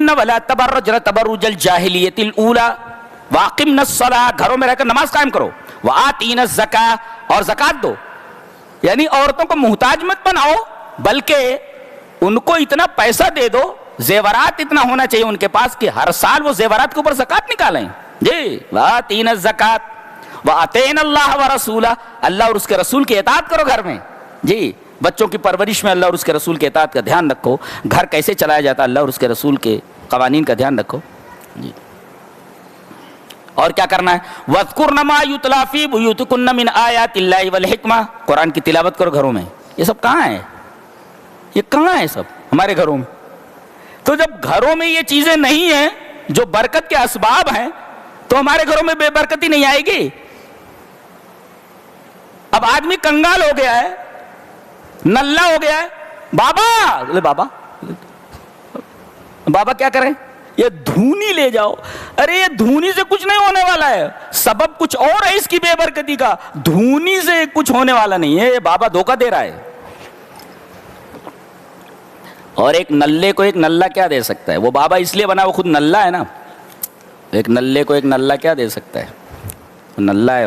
ولا تبرجن تبرج الجاہلیت الاولی واقمن الصلاۃ، گھروں میں رہ کر نماز قائم کرو، وآتین الزکاۃ، اور زکوٰۃ دو. یعنی عورتوں کو محتاج مت بناؤ، بلکہ ان کو اتنا پیسہ دے دو، زیورات اتنا ہونا چاہیے ان کے پاس کہ ہر سال وہ زیورات کے اوپر زکوٰۃ نکالیں. جی وآتین الزکاۃ وآتین اللہ ورسولہ، اللہ اور اس کے رسول کی اطاعت کرو گھر میں. جی بچوں کی پرورش میں اللہ اور اس کے رسول کے اطاعت کا دھیان رکھو، گھر کیسے چلایا جاتا ہے اللہ اور اس کے رسول کے قوانین کا دھیان رکھو. جی اور کیا کرنا ہے؟ وَاذْكُرْنَ مَا يُتْلَىٰ فِي بُيُوتِكُنَّ مِنْ آيَاتِ اللَّهِ وَالْحِكْمَةِ، قرآن کی تلاوت کرو گھروں میں. یہ سب کہاں ہے؟ یہ کہاں ہے سب؟ ہمارے گھروں میں. تو جب گھروں میں یہ چیزیں نہیں ہیں جو برکت کے اسباب ہیں، تو ہمارے گھروں میں بے برکتی نہیں آئے گی. اب آدمی کنگال ہو گیا ہے، نلّا ہو گیا ہے، بابا بابا بابا کیا کریں؟ یہ دھونی لے جاؤ. ارے یہ دھونی سے کچھ نہیں ہونے والا ہے، سبب کچھ اور ہے اس کی بے برکتی کا، دھونی سے کچھ ہونے والا نہیں ہے. یہ بابا دھوکہ دے رہا ہے. اور ایک نلے کو ایک نلّا کیا دے سکتا ہے؟ وہ بابا اس لیے بنا وہ خود نلّا ہے نا. ایک نلے کو ایک نلّا کیا دے سکتا ہے؟ وہ نلّا ہے.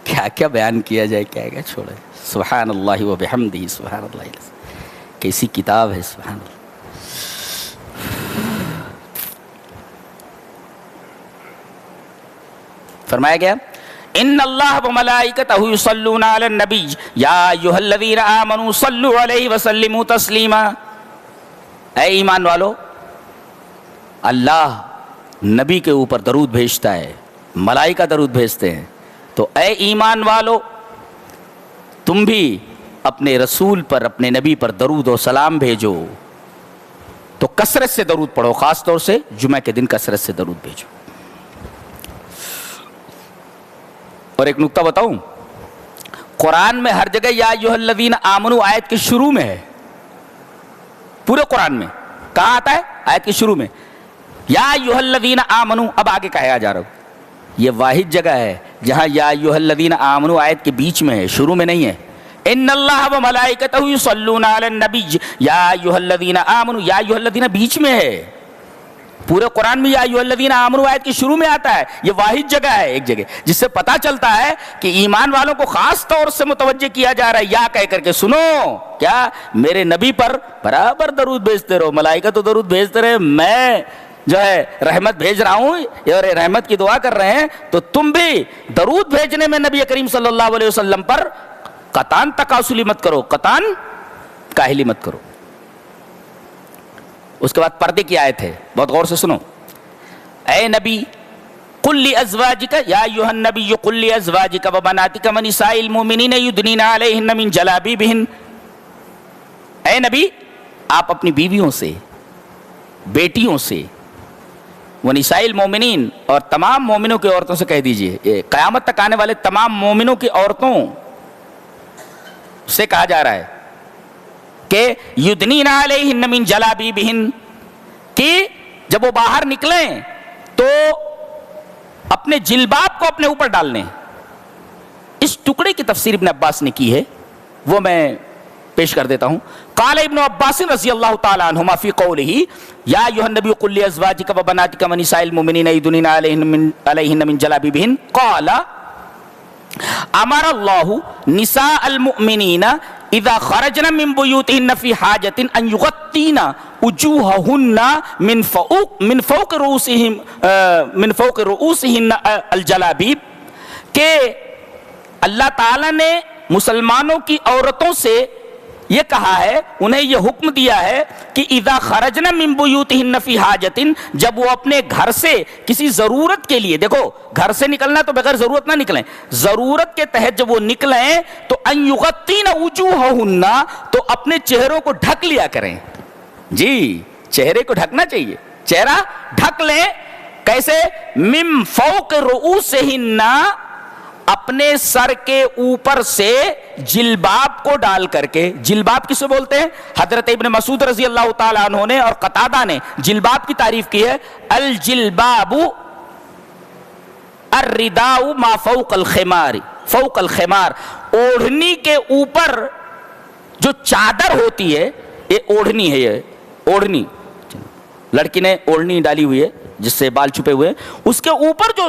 کیا کیا بیان کیا جائے، کیا کیا چھوڑے. سبحان اللہ و بحمدہ، سبحان اللہ. کیسی کتاب ہے، سبحان اللہ. فرمایا گیا ان اللہ وملائکتہ یصلون علی النبی یا ایھا الذین آمنوا صلوا علیہ وسلموا تسلیما. اے ایمان والو، اللہ نبی کے اوپر درود بھیجتا ہے، ملائکہ درود بھیجتے ہیں. تو اے ایمان والو، تم بھی اپنے رسول پر، اپنے نبی پر درود و سلام بھیجو. تو کثرت سے درود پڑھو، خاص طور سے جمعہ کے دن کثرت سے درود بھیجو. اور ایک نکتہ بتاؤں، قرآن میں ہر جگہ یا ایھا الذین آمنوا آیت کے شروع میں ہے. پورے قرآن میں کہاں آتا ہے؟ آیت کے شروع میں یا ایھا الذین آمنوا. اب آگے کہا جا رہا ہو، یہ واحد جگہ ہے جہاں یا ایھا الذین آمنوا آیت کے بیچ میں ہے، شروع میں نہیں ہے. ان اللہ وملائکتہ یصلون علی النبی یا ایھا الذین آمنوا، یا ایھا الذین بیچ میں ہے. پورے قرآن میں یا ایھا الذین آمنوا آیت کے شروع میں آتا ہے. یہ واحد جگہ ہے، ایک جگہ، جس سے پتہ چلتا ہے کہ ایمان والوں کو خاص طور سے متوجہ کیا جا رہا ہے. یا کہہ کر کے سنو، کیا میرے نبی پر برابر درود بھیجتے رہو. ملائکہ تو درود بھیجتے رہے، میں جو ہے رحمت بھیج رہا ہوں اور رحمت کی دعا کر رہے ہیں، تو تم بھی درود بھیجنے میں نبی کریم صلی اللہ علیہ وسلم پر قطعاً تکاسلی مت کرو، قطعاً کاہلی مت کرو. اس کے بعد پردے کی آیت ہے، بہت غور سے سنو. اے نبی قل لازواجک یا ایھا النبی قل لازواجک وبناتک ونساء المؤمنین یدنین علیہن من جلابیبہن. اے نبی، آپ اپنی بیویوں سے، بیٹیوں سے، ونساء المؤمنین، اور تمام مومنوں کی عورتوں سے کہہ دیجئے. قیامت تک آنے والے تمام مومنوں کی عورتوں سے کہا جا رہا ہے کہ یدنین علیہن من جلابیبہن، کہ جب وہ باہر نکلیں تو اپنے جلباب کو اپنے اوپر ڈال لیں. اس ٹکڑے کی تفسیر ابن عباس نے کی ہے، وہ میں پیش کر دیتا ہوں. قال ابن عباس رضی اللہ تعالی عنہما فی قولہ یا ایھا النبی قل لازواجک وبناتک ونساء المؤمنین یدنین علیہن من جلابیبہن قال امر اللہ نساء المؤمنین اذا خرجن من بیوتہن فی حاجۃ ان یغطین وجوہہن من فوق رؤوسہن الجلابیب، کہ اللہ تعالی نے مسلمانوں کی عورتوں سے یہ کہا ہے، انہیں یہ حکم دیا ہے کہ اذا خرجن من بیوتہن فی حاجۃ، جب وہ اپنے گھر سے کسی ضرورت کے لیے، دیکھو گھر سے نکلنا تو بغیر ضرورت نہ نکلیں، ضرورت کے تحت جب وہ نکلیں تو ان یغطین وجوہہن، تو اپنے چہروں کو ڈھک لیا کریں. جی چہرے کو ڈھکنا چاہیے، چہرہ ڈھک لیں. کیسے؟ من فوق رؤوسہن، اپنے سر کے اوپر سے جلباب کو ڈال کر کے. جلباب کسے بولتے ہیں؟ حضرت ابن مسعود رضی اللہ تعالیٰ عنہ نے اور قتادہ نے جلباب کی تعریف کی ہے. الجلباب الرداء ما فوق الخمار، فوق الخمار، اوڑھنی کے اوپر جو چادر ہوتی ہے، یہ اوڑھنی ہے، یہ اوڑھنی، لڑکی نے اوڑھنی ڈالی ہوئی ہے جس سے بال چھپے ہوئے، اس کے اوپر جو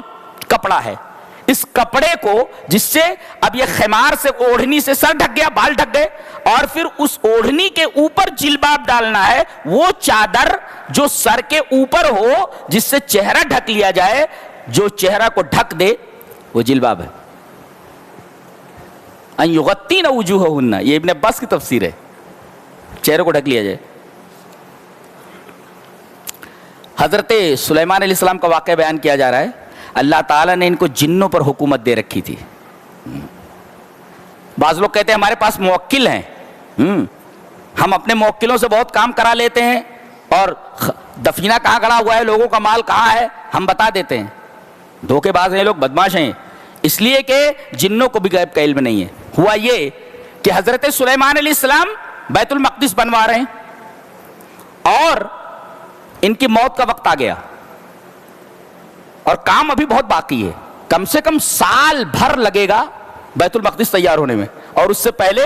کپڑا ہے، اس کپڑے کو جس سے اب یہ خمار سے اوڑھنی سے سر ڈھک گیا، بال ڈھک گئے، اور پھر اس اوڑھنی کے اوپر جلباب ڈالنا ہے، وہ چادر جو سر کے اوپر ہو جس سے چہرہ ڈھک لیا جائے، جو چہرہ کو ڈھک دے وہ جلباب ہے. ان یغطین وجوہہن، یہ ابن عباس کی تفسیر ہے، چہرے کو ڈھک لیا جائے. حضرت سلیمان علیہ السلام کا واقعہ بیان کیا جا رہا ہے. اللہ تعالیٰ نے ان کو جنوں پر حکومت دے رکھی تھی. بعض لوگ کہتے ہیں ہمارے پاس موکل ہیں، ہم اپنے موکلوں سے بہت کام کرا لیتے ہیں، اور دفینہ کہاں کھڑا ہوا ہے، لوگوں کا مال کہاں ہے، ہم بتا دیتے ہیں. دھوکے باز ہیں لوگ، بدماش ہیں، اس لیے کہ جنوں کو بھی غیب کا علم نہیں ہے. ہوا یہ کہ حضرت سلیمان علیہ السلام بیت المقدس بنوا رہے ہیں اور ان کی موت کا وقت آ گیا اور کام ابھی بہت باقی ہے، کم سے کم سال بھر لگے گا بیت المقدس تیار ہونے میں، اور اس سے پہلے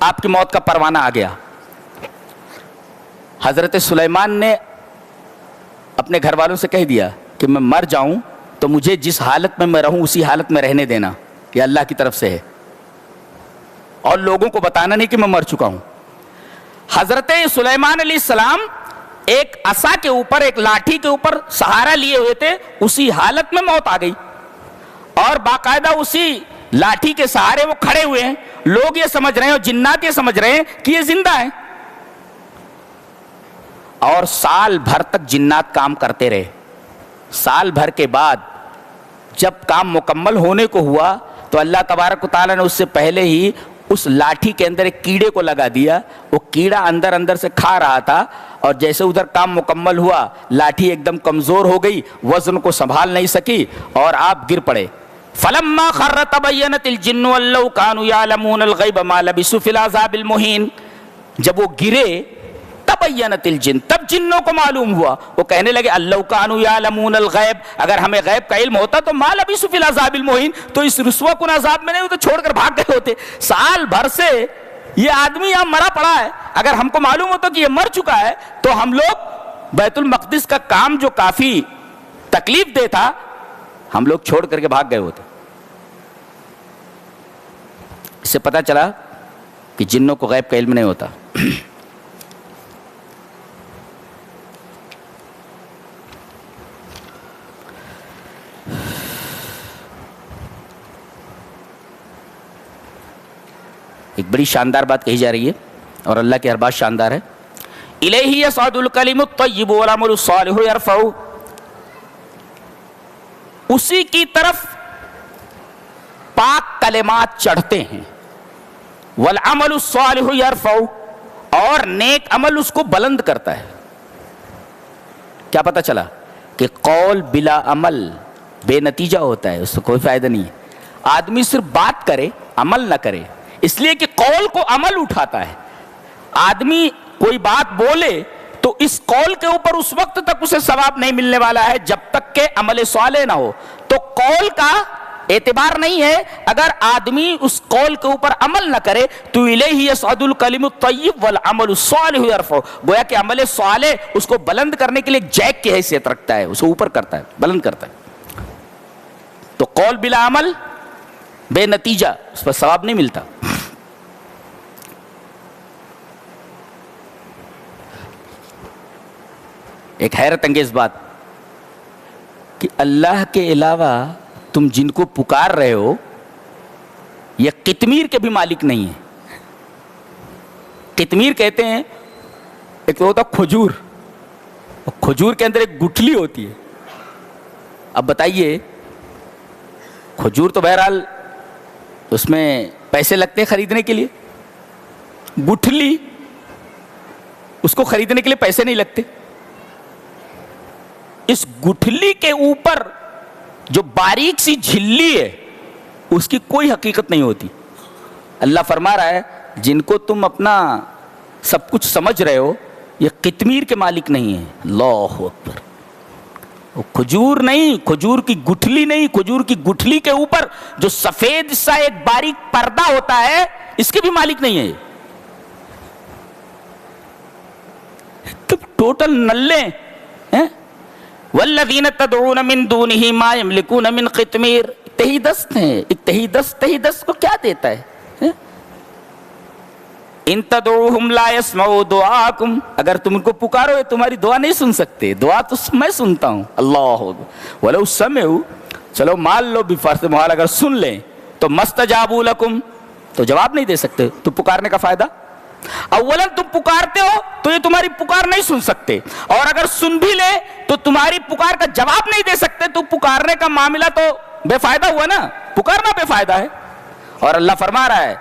آپ کی موت کا پروانہ آ گیا. حضرت سلیمان نے اپنے گھر والوں سے کہہ دیا کہ میں مر جاؤں تو مجھے جس حالت میں رہوں اسی حالت میں رہنے دینا، یہ اللہ کی طرف سے ہے، اور لوگوں کو بتانا نہیں کہ میں مر چکا ہوں. حضرت سلیمان علیہ السلام ایک عصا کے اوپر، ایک لاٹھی کے اوپر سہارا لیے ہوئے تھے، اسی حالت میں موت آ گئی، اور باقاعدہ اسی لاٹھی کے سہارے وہ کھڑے ہوئے ہیں. لوگ یہ سمجھ رہے ہیں اور جنات یہ سمجھ رہے ہیں کہ یہ زندہ ہیں، اور سال بھر تک جنات کام کرتے رہے. سال بھر کے بعد جب کام مکمل ہونے کو ہوا تو اللہ تبارک و تعالیٰ نے اس سے پہلے ہی اس لاٹھی کے اندر ایک کیڑے کو لگا دیا. وہ کیڑا اندر سے کھا رہا تھا، اور جیسے ادھر کام مکمل ہوا لاٹھی ایک دم کمزور ہو گئی، وزن کو سنبھال نہیں سکی اور آپ گر پڑے. فلما خر تبینت الجن ان لو كانوا يعلمون الغیب ما لبثوا في العذاب المهین. جب وہ گرے تبینت الجن، تب جنوں کو معلوم ہوا، وہ کہنے لگے اللہ کانوا یعلمون الغیب، اگر ہمیں غیب کا علم ہوتا تو ما لبثوا فی العذاب المہین، تو اس رسوا کن عذاب میں نہیں ہوتے، چھوڑ کر بھاگ گئے ہوتے. سال بھر سے یہ آدمی یہاں مرا پڑا ہے، اگر ہم کو معلوم ہوتا کہ یہ مر چکا ہے تو ہم لوگ بیت المقدس کا کام جو کافی تکلیف دہ تھا ہم لوگ چھوڑ کر کے بھاگ گئے ہوتے. اس سے پتہ چلا کہ جنوں کو غیب کا علم نہیں ہوتا. ایک بڑی شاندار بات کہی جا رہی ہے اور اللہ کی ہر بات شاندار ہے. الیہ یصعد الکلم الطیب والعمل الصالح یرفع، اسی کی طرف پاک کلمات چڑھتے ہیں، والعمل الصالح یرفع، اور نیک عمل اس کو بلند کرتا ہے. کیا پتہ چلا کہ قول بلا عمل بے نتیجہ ہوتا ہے، اس سے کوئی فائدہ نہیں ہے. آدمی صرف بات کرے عمل نہ کرے، اس لیے کہ قول کو عمل اٹھاتا ہے. آدمی کوئی بات بولے تو اس قول کے اوپر اس وقت تک اسے ثواب نہیں ملنے والا ہے جب تک کہ عمل صالح نہ ہو. تو قول کا اعتبار نہیں ہے، اگر آدمی اس قول کے اوپر عمل نہ کرے تو الیہ یصعد الکلم الطیب والعمل الصالح یرفع، گویا کہ عمل صالح اس کو بلند کرنے کے لیے جیک کی حیثیت رکھتا ہے، اسے اوپر کرتا ہے، بلند کرتا ہے. تو قول بلا عمل بے نتیجہ، اس پر ثواب نہیں ملتا. ایک حیرت انگیز بات کہ اللہ کے علاوہ تم جن کو پکار رہے ہو یہ قطمیر کے بھی مالک نہیں ہیں. قطمیر کہتے ہیں ایک تو ہوتا کھجور، کھجور کے اندر ایک گٹھلی ہوتی ہے. اب بتائیے کھجور تو بہرحال اس میں پیسے لگتے ہیں خریدنے کے لیے، گٹھلی اس کو خریدنے کے لیے پیسے نہیں لگتے. اس گٹھلی کے اوپر جو باریک سی جھلی ہے اس کی کوئی حقیقت نہیں ہوتی. اللہ فرما رہا ہے جن کو تم اپنا سب کچھ سمجھ رہے ہو یہ قطمیر کے مالک نہیں ہیں. اللہ اکبر. کھجور نہیں، کھجور کی گٹھلی نہیں، کھجور کی گٹھلی کے اوپر جو سفید سا ایک باریک پردہ ہوتا ہے اس کے بھی مالک نہیں ہے. تو ٹوٹل نلے ہیں. والذین تدعون من دونہ ما یملکون من قطمیر. تہی دست ہیں. ایک تہی دست کو کیا دیتا ہے؟ ان تدعوہم لا یسمعوا دعاکم. اگر تم ان کو پکارو تمہاری دعا نہیں سن سکتے. دعا تو میں سنتا ہوں. اللہ ولو سمعوا. چلو مان لو بفرض محال اگر سن لیں تو مستجابوا لکم، تو جواب نہیں دے سکتے. تو پکارنے کا فائدہ؟ اولا تم پکارتے ہو تو یہ تمہاری پکار نہیں سن سکتے، اور اگر سن بھی لے تو تمہاری پکار کا جواب نہیں دے سکتے. تو پکارنے کا معاملہ تو بے فائدہ ہوا نا. پکارنا بے فائدہ ہے. اور اللہ فرما رہا ہے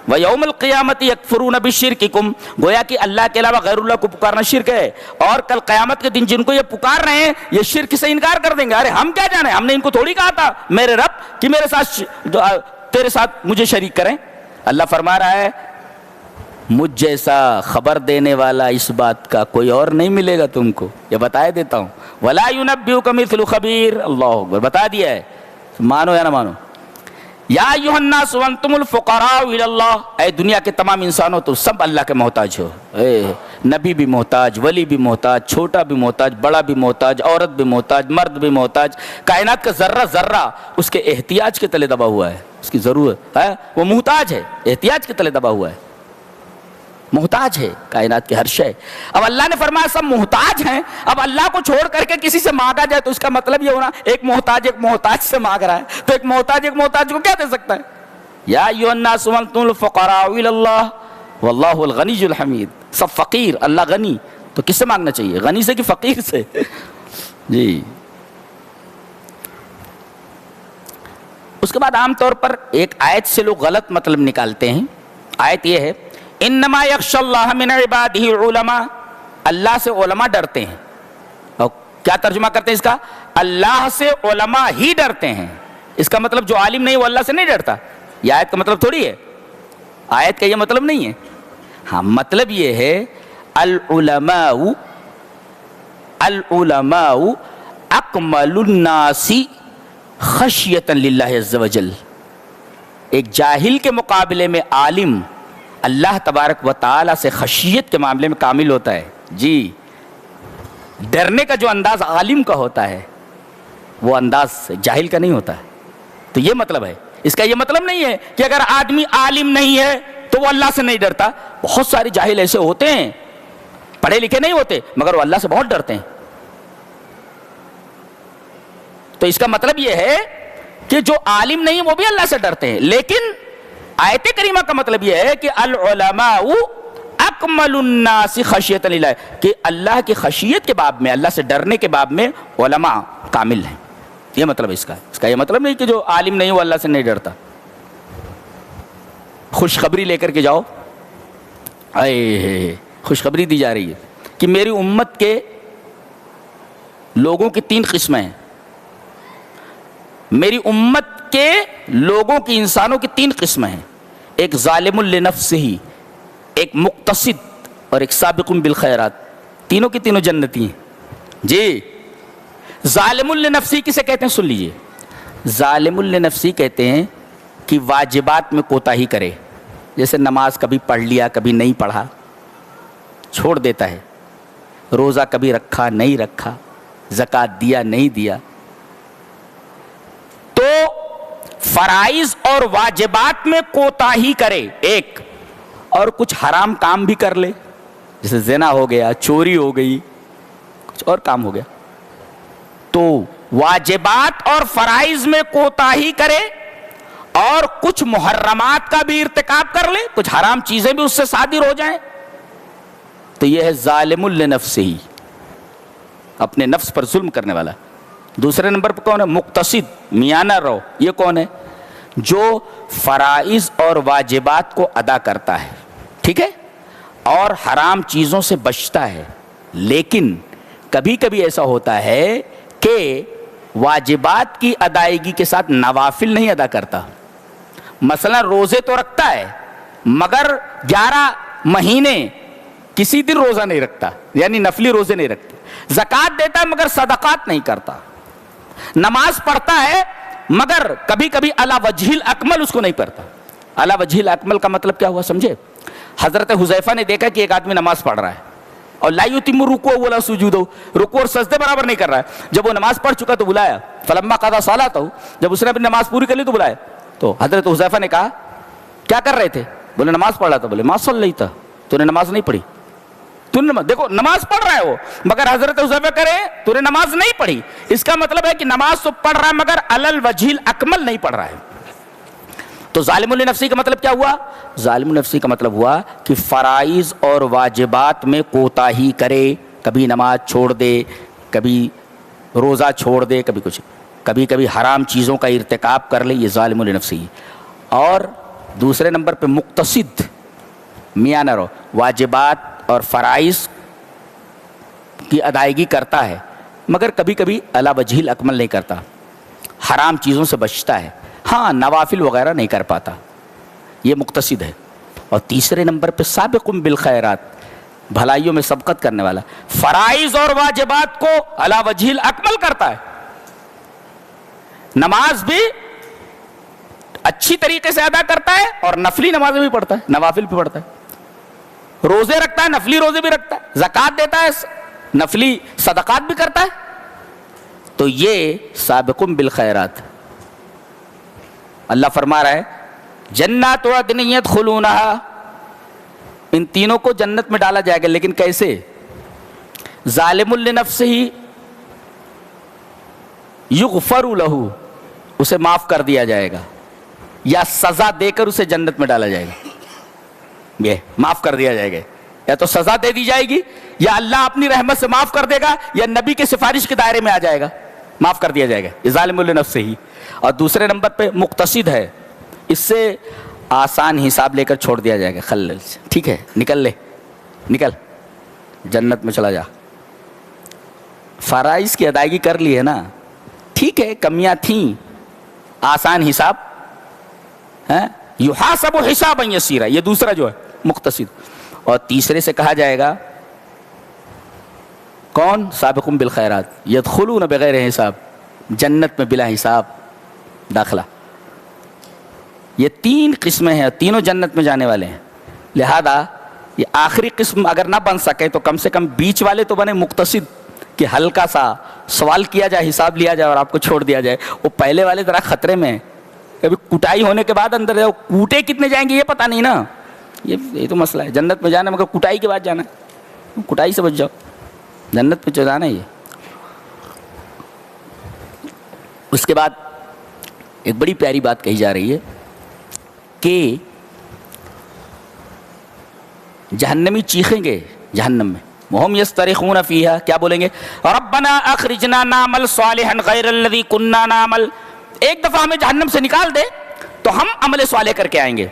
وَيَوْمَ الْقِيَامَةِ يَكْفُرُونَ بِشِرْكِكُمْ. گویا کہ اللہ کے علاوہ غیر اللہ کو پکارنا شرک ہے. اور کل قیامت کے دن جن کو یہ پکار رہے ہیں یہ شرک سے انکار کر دیں گے. ارے ہم کیا جانے، ہم نے ان کو تھوڑی کہا تھا میرے رب کہ میرے ساتھ تیرے ساتھ مجھے شریک کریں. اللہ فرما رہا ہے مجھ جیسا خبر دینے والا اس بات کا کوئی اور نہیں ملے گا تم کو. یہ بتائے دیتا ہوں. وَلَا يُنَبِّئُكَ مِثْلُ خَبِيرٍ. اللہ اکبر. بتا دیا ہے. مانو یا نہ مانو. یا ایھا الناس وانتم الفقراء الی اللہ. اے دنیا کے تمام انسانوں تو سب اللہ کے محتاج ہو. نبی بھی محتاج، ولی بھی محتاج، چھوٹا بھی محتاج، بڑا بھی محتاج، عورت بھی محتاج، مرد بھی محتاج. کائنات کا ذرہ ذرہ اس کے احتیاج کے تلے دبا ہوا ہے. اس کی ضرورت ہے، وہ محتاج ہے، احتیاج کے تلے دبا ہوا ہے. محتاج ہے کائنات کے ہر شے. اب اللہ نے فرمایا سب محتاج ہیں. اب اللہ کو چھوڑ کر کے کسی سے مانگا جائے تو اس کا مطلب یہ ہونا ایک محتاج سے مانگ رہا ہے. تو ایک محتاج کو کیا دے سکتا ہے؟ یا ایھا الناس وانتم الفقراء الی اللہ واللہ الغنی الحمید. سب فقیر، اللہ غنی. تو کس سے مانگنا چاہیے؟ غنی سے کہ فقیر سے؟ جی. اس کے بعد عام طور پر ایک آیت سے لوگ غلط مطلب نکالتے ہیں. آیت یہ ہے انما یخشی اللہ من عبادہ العلماء. اللہ سے علماء ڈرتے ہیں. اور کیا ترجمہ کرتے ہیں اس کا؟ اللہ سے علماء ہی ڈرتے ہیں. اس کا مطلب جو عالم نہیں وہ اللہ سے نہیں ڈرتا. یہ آیت کا مطلب تھوڑی ہے. آیت کا یہ مطلب نہیں ہے. ہاں مطلب یہ ہے العلماء اکمل الناس خشیۃ للہ عز وجل. ایک جاہل کے مقابلے میں عالم اللہ تبارک و تعالی سے خشیت کے معاملے میں کامل ہوتا ہے. جی. ڈرنے کا جو انداز عالم کا ہوتا ہے وہ انداز جاہل کا نہیں ہوتا ہے. تو یہ مطلب ہے. اس کا یہ مطلب نہیں ہے کہ اگر آدمی عالم نہیں ہے تو وہ اللہ سے نہیں ڈرتا. بہت سارے جاہل ایسے ہوتے ہیں، پڑھے لکھے نہیں ہوتے مگر وہ اللہ سے بہت ڈرتے ہیں. تو اس کا مطلب یہ ہے کہ جو عالم نہیں وہ بھی اللہ سے ڈرتے ہیں. لیکن آیت کریمہ کا مطلب یہ ہے کہ العلماء اکمل الناس خشیۃ للہ، کہ اللہ کی خشیت کے باب میں، اللہ سے ڈرنے کے باب میں علماء کامل ہیں. یہ مطلب اس کا. اس کا یہ مطلب نہیں کہ جو عالم نہیں وہ اللہ سے نہیں ڈرتا. خوشخبری لے کر کے جاؤ. خوشخبری دی جا رہی ہے کہ میری امت کے لوگوں کی 3 قسمیں ہیں. میری امت کے لوگوں کی، انسانوں کی 3 قسمیں ہیں. ایک ظالم لنفسہ، ایک مقتصد، اور ایک سابق بالخیرات. تینوں کی تینوں جنتی ہیں. جی. ظالم لنفسی کسے کہتے ہیں؟ سن لیجئے. ظالم لنفسی کہتے ہیں کہ واجبات میں کوتاہی کرے. جیسے نماز کبھی پڑھ لیا کبھی نہیں پڑھا، چھوڑ دیتا ہے. روزہ کبھی رکھا نہیں رکھا، زکوٰۃ دیا نہیں دیا. تو فرائض اور واجبات میں کوتاہی کرے ایک، اور کچھ حرام کام بھی کر لے، جیسے زنا ہو گیا، چوری ہو گئی، کچھ اور کام ہو گیا. تو واجبات اور فرائض میں کوتاہی کرے اور کچھ محرمات کا بھی ارتکاب کر لے، کچھ حرام چیزیں بھی اس سے صادر ہو جائیں. تو یہ ہے ظالم لنفسہ، اپنے نفس پر ظلم کرنے والا. دوسرے نمبر پر کون ہے؟ مقتصد، میانہ رو. یہ کون ہے؟ جو فرائض اور واجبات کو ادا کرتا ہے، ٹھیک ہے، اور حرام چیزوں سے بچتا ہے. لیکن کبھی کبھی ایسا ہوتا ہے کہ واجبات کی ادائیگی کے ساتھ نوافل نہیں ادا کرتا. مثلا روزے تو رکھتا ہے مگر 11 مہینے کسی دن روزہ نہیں رکھتا، یعنی نفلی روزے نہیں رکھتے. زکات دیتا ہے مگر صدقات نہیں کرتا، نماز پڑھتا ہے مگر کبھی کبھی علی وجہ الاکمل اس کو نہیں پڑھتا۔ علی وجہ الاکمل کا مطلب کیا ہوا سمجھے؟ حضرت حذیفہ نے دیکھا کہ ایک آدمی نماز پڑھ رہا ہے اور لا یتم رکوع ولا سجود، رکوع اور سجدے برابر نہیں کر رہا ہے۔ جب وہ نماز پڑھ چکا تو بلایا، فلما قضى صلاته، جب اس نے اپنی نماز پوری کر لی تو بلایا۔ تو حضرت حذیفہ نے کہا کیا کر رہے تھے؟ بولے نماز پڑھ رہا تھا۔ بولے ما صلیت، تو نے نماز نہیں پڑھی۔ دیکھو نماز پڑھ رہا ہے وہ، مگر حضرت حذیفہ کرے تو نے نماز نہیں پڑھی۔ اس کا مطلب ہے کہ نماز تو پڑھ رہا ہے مگر علی الوجہ الاکمل نہیں پڑھ رہا ہے۔ تو ظالم لنفسی کا مطلب کیا ہوا؟ ظالم لنفسی کا مطلب ہوا کہ فرائض اور واجبات میں کوتاہی کرے، کبھی نماز چھوڑ دے، کبھی روزہ چھوڑ دے، کبھی کچھ، کبھی کبھی حرام چیزوں کا ارتکاب کر لے، یہ ظالم لنفسی۔ اور دوسرے نمبر پہ مقتصد، میاں نہ رہو، واجبات اور فرائض کی ادائیگی کرتا ہے مگر کبھی کبھی علی وجہ الاکمل نہیں کرتا، حرام چیزوں سے بچتا ہے، ہاں نوافل وغیرہ نہیں کر پاتا، یہ مقتصد ہے۔ اور تیسرے نمبر پہ سابق بالخیرات، بھلائیوں میں سبقت کرنے والا، فرائض اور واجبات کو علی وجہ الاکمل کرتا ہے، نماز بھی اچھی طریقے سے ادا کرتا ہے اور نفلی نمازیں بھی پڑھتا ہے، نوافل بھی پڑھتا ہے، روزے رکھتا ہے، نفلی روزے بھی رکھتا ہے، زکات دیتا ہے، نفلی صدقات بھی کرتا ہے، تو یہ سابق بالخیرات۔ اللہ فرما رہا ہے جنات عدن یدخلونہا، ان تینوں کو جنت میں ڈالا جائے گا، لیکن کیسے؟ ظالم لنفسہ یغفر لہ، اسے معاف کر دیا جائے گا، یا سزا دے کر اسے جنت میں ڈالا جائے گا، یہ معاف کر دیا جائے گا، یا تو سزا دے دی جائے گی، یا اللہ اپنی رحمت سے معاف کر دے گا، یا نبی کے سفارش کے دائرے میں آ جائے گا، معاف کر دیا جائے گا، یہ ظالم لنفسہ ہی۔ اور دوسرے نمبر پہ مقتصد ہے، اس سے آسان حساب لے کر چھوڑ دیا جائے گا، خلل سے، ٹھیک ہے نکل لے، نکل جنت میں چلا جا، فرائض کی ادائیگی کر لی ہے نا، ٹھیک ہے کمیاں تھیں، آسان حساب ہے، یحاسب حسابا یسیرا، یہ دوسرا جو ہے مقتصد۔ اور تیسرے سے کہا جائے گا کون؟ سابق بالخیرات، یدخلون بغیر حساب، جنت میں بلا حساب داخلہ۔ یہ تین قسمیں ہیں، تینوں جنت میں جانے والے ہیں، لہذا یہ آخری قسم اگر نہ بن سکے تو کم سے کم بیچ والے تو بنے مقتصد، کہ ہلکا سا سوال کیا جائے، حساب لیا جائے اور آپ کو چھوڑ دیا جائے۔ وہ پہلے والے ذرا خطرے میں ہیں، کبھی کٹائی ہونے کے بعد اندر جاؤ، کوٹے کتنے جائیں گے یہ پتہ نہیں نا، یہ تو مسئلہ ہے۔ جنت میں جانا مگر کٹائی کے بعد جانا ہے، کٹائی سے بچ جاؤ، جنت میں جانا ہے۔ یہ اس کے بعد ایک بڑی پیاری بات کہی جا رہی ہے کہ جہنمی چیخیں گے جہنم میں، وہم یسترخون فیہا، کیا بولیں گے؟ ربنا اخرجنا نعمل صالحا غیر الذی کننا نعمل، ایک دفعہ ہمیں جہنم سے نکال دے تو ہم عمل صالح کر کے آئیں گے۔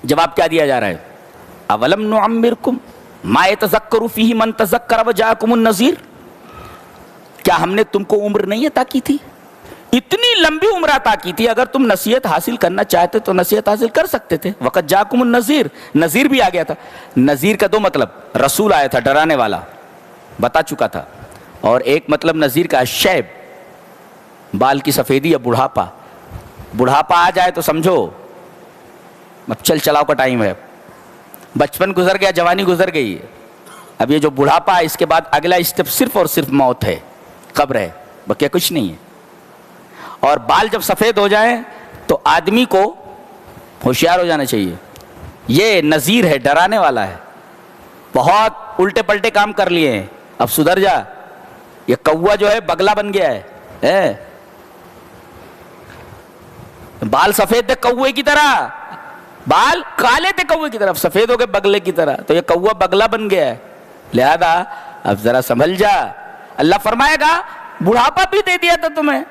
جواب کیا دیا جا رہا ہے؟ اولم نعمرکم ما یتذکر فیہ من تذکر وجاءکم النذیر، کیا ہم نے تم کو عمر نہیں عطا کی تھی؟ اتنی لمبی عمر عطا کی تھی، اگر تم نصیحت حاصل کرنا چاہتے تو نصیحت حاصل کر سکتے تھے۔ وقت جاکم النذیر، نذیر بھی آ گیا تھا۔ نذیر کا دو مطلب، رسول آیا تھا ڈرانے والا، بتا چکا تھا، اور ایک مطلب نذیر کا شیب، بال کی سفیدی یا بڑھاپا۔ بڑھاپا آ جائے تو سمجھو اب چل چلاؤ کا ٹائم ہے، بچپن گزر گیا، جوانی گزر گئی، اب یہ جو بڑھاپا ہے اس کے بعد اگلا اسٹیپ صرف اور صرف موت ہے، قبر ہے، بقیہ کچھ نہیں ہے۔ اور بال جب سفید ہو جائیں تو آدمی کو ہوشیار ہو جانا چاہیے، یہ نذیر ہے، ڈرانے والا ہے، بہت الٹے پلٹے کام کر لیے ہیں، اب سدھر جا، یہ کوا جو ہے بگلا بن گیا ہے، بال سفید تھے کوے کی طرح، بال کالے تھے کوے کی طرح، سفید ہو گئے بگلے کی طرح، تو یہ کوا بگلا بن گیا ہے، لہذا اب ذرا سنبھل جا۔ اللہ فرمائے گا بڑھاپا بھی دے دیا تھا تمہیں،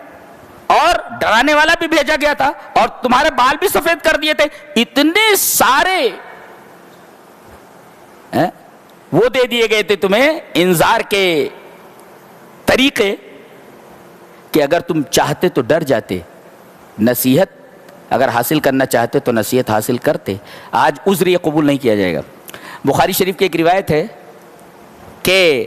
اور ڈرانے والا بھی بھیجا گیا تھا، اور تمہارے بال بھی سفید کر دیے تھے، اتنے سارے وہ دے دیے گئے تھے تمہیں انذار کے طریقے کہ اگر تم چاہتے تو ڈر جاتے، نصیحت اگر حاصل کرنا چاہتے تو نصیحت حاصل کرتے۔ آج عذر یہ قبول نہیں کیا جائے گا۔ بخاری شریف کی ایک روایت ہے کہ